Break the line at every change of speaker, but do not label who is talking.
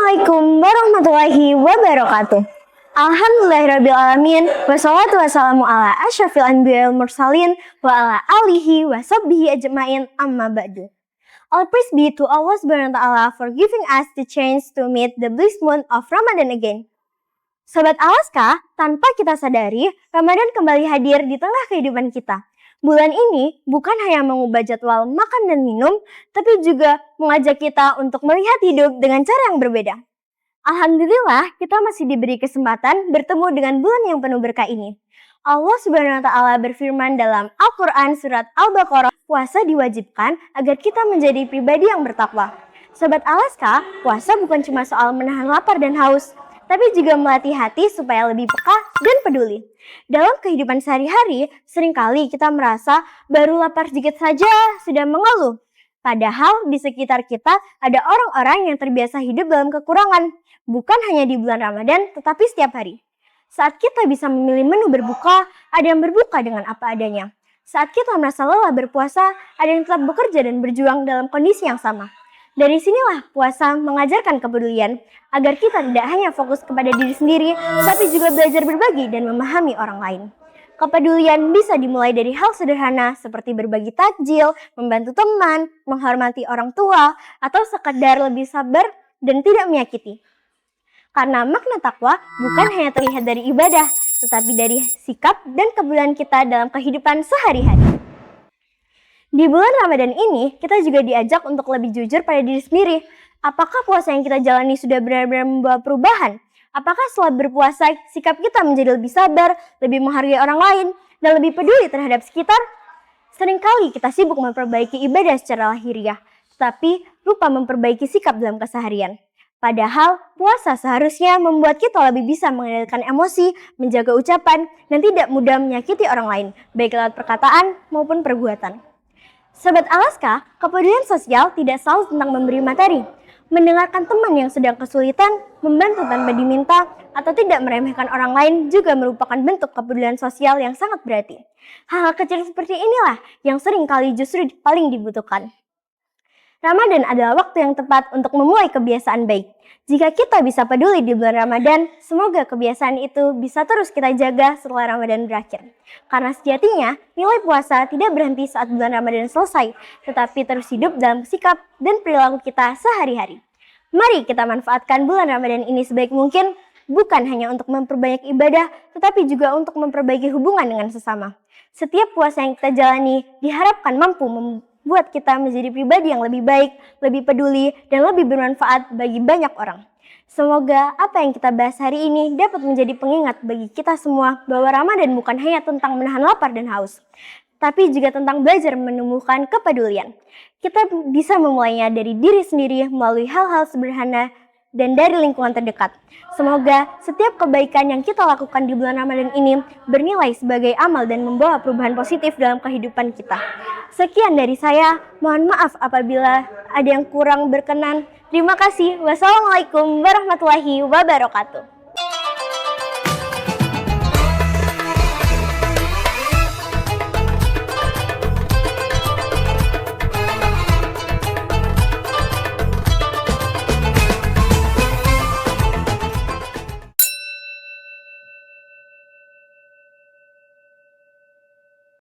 Assalamualaikum warahmatullahi wabarakatuh. Alhamdulillahirrabbilalamin. Wassalatu wassalamu ala asyrafil anbiya wal mursalin wa ala alihi wa sahbihi ajma'in amma ba'du. All praise be to Allah subhanahu wa ta'ala for giving us the chance to meet the blessed month of Ramadan again. Sobat Alaska, tanpa kita sadari, Ramadan kembali hadir di tengah kehidupan kita. Bulan ini bukan hanya mengubah jadwal makan dan minum, tapi juga mengajak kita untuk melihat hidup dengan cara yang berbeda. Alhamdulillah, kita masih diberi kesempatan bertemu dengan bulan yang penuh berkah ini. Allah Subhanahu wa Ta'ala berfirman dalam Al-Quran Surat Al-Baqarah, puasa diwajibkan agar kita menjadi pribadi yang bertakwa. Sobat Alaska, puasa bukan cuma soal menahan lapar dan haus, tapi juga melatih hati supaya lebih peka dan peduli. Dalam kehidupan sehari-hari, seringkali kita merasa baru lapar sedikit saja sudah mengeluh. Padahal di sekitar kita ada orang-orang yang terbiasa hidup dalam kekurangan, bukan hanya di bulan Ramadan, tetapi setiap hari. Saat kita bisa memilih menu berbuka, ada yang berbuka dengan apa adanya. Saat kita merasa lelah berpuasa, ada yang tetap bekerja dan berjuang dalam kondisi yang sama. Dari sinilah puasa mengajarkan kepedulian, agar kita tidak hanya fokus kepada diri sendiri, tapi juga belajar berbagi dan memahami orang lain. Kepedulian bisa dimulai dari hal sederhana seperti berbagi takjil, membantu teman, menghormati orang tua, atau sekedar lebih sabar dan tidak menyakiti. Karena makna takwa bukan hanya terlihat dari ibadah, tetapi dari sikap dan kepedulian kita dalam kehidupan sehari-hari. Di bulan Ramadan ini, kita juga diajak untuk lebih jujur pada diri sendiri. Apakah puasa yang kita jalani sudah benar-benar membawa perubahan? Apakah setelah berpuasa, sikap kita menjadi lebih sabar, lebih menghargai orang lain, dan lebih peduli terhadap sekitar? Seringkali kita sibuk memperbaiki ibadah secara lahiriah, tetapi lupa memperbaiki sikap dalam keseharian. Padahal, puasa seharusnya membuat kita lebih bisa mengendalikan emosi, menjaga ucapan, dan tidak mudah menyakiti orang lain, baik lewat perkataan maupun perbuatan. Sobat Alaska, kepedulian sosial tidak selalu tentang memberi materi. Mendengarkan teman yang sedang kesulitan, membantu tanpa diminta, atau tidak meremehkan orang lain juga merupakan bentuk kepedulian sosial yang sangat berarti. Hal-hal kecil seperti inilah yang seringkali justru paling dibutuhkan. Ramadan adalah waktu yang tepat untuk memulai kebiasaan baik. Jika kita bisa peduli di bulan Ramadan, semoga kebiasaan itu bisa terus kita jaga setelah Ramadan berakhir. Karena sejatinya, nilai puasa tidak berhenti saat bulan Ramadan selesai, tetapi terus hidup dalam sikap dan perilaku kita sehari-hari. Mari kita manfaatkan bulan Ramadan ini sebaik mungkin, bukan hanya untuk memperbanyak ibadah, tetapi juga untuk memperbaiki hubungan dengan sesama. Setiap puasa yang kita jalani diharapkan mampu buat kita menjadi pribadi yang lebih baik, lebih peduli, dan lebih bermanfaat bagi banyak orang. Semoga apa yang kita bahas hari ini dapat menjadi pengingat bagi kita semua bahwa Ramadan bukan hanya tentang menahan lapar dan haus, tapi juga tentang belajar menumbuhkan kepedulian. Kita bisa memulainya dari diri sendiri melalui hal-hal sederhana dan dari lingkungan terdekat. Semoga setiap kebaikan yang kita lakukan di bulan Ramadan ini bernilai sebagai amal dan membawa perubahan positif dalam kehidupan kita. Sekian dari saya, mohon maaf apabila ada yang kurang berkenan. Terima kasih. Wassalamualaikum warahmatullahi wabarakatuh.